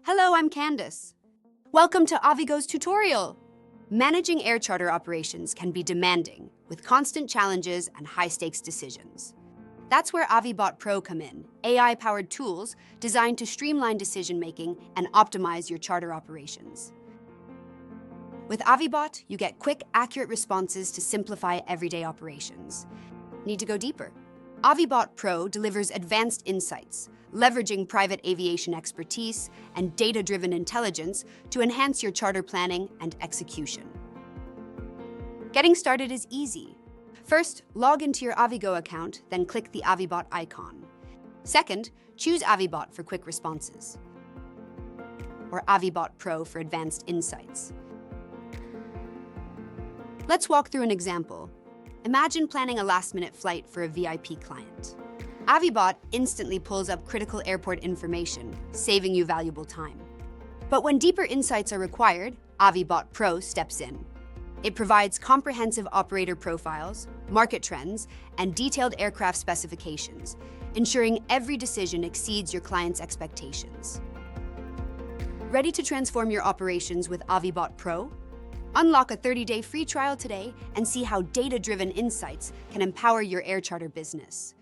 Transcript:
Hello, I'm Candace. Welcome to Avi-Go's tutorial. Managing air charter operations can be demanding, with constant challenges and high-stakes decisions. That's where AviBot Pro come in, AI-powered tools designed to streamline decision-making and optimize your charter operations. With AviBot, you get quick, accurate responses to simplify everyday operations. Need to go deeper? AviBot Pro delivers advanced insights, leveraging private aviation expertise and data-driven intelligence to enhance your charter planning and execution. Getting started is easy. First, log into your Avi-Go account, then click the AviBot icon. Second, choose AviBot for quick responses, or AviBot Pro for advanced insights. Let's walk through an example. Imagine planning a last-minute flight for a VIP client. AviBot instantly pulls up critical airport information, saving you valuable time. But when deeper insights are required, AviBot Pro steps in. It provides comprehensive operator profiles, market trends, and detailed aircraft specifications, ensuring every decision exceeds your client's expectations. Ready to transform your operations with AviBot Pro? Unlock a 30-day free trial today and see how data-driven insights can empower your air charter business.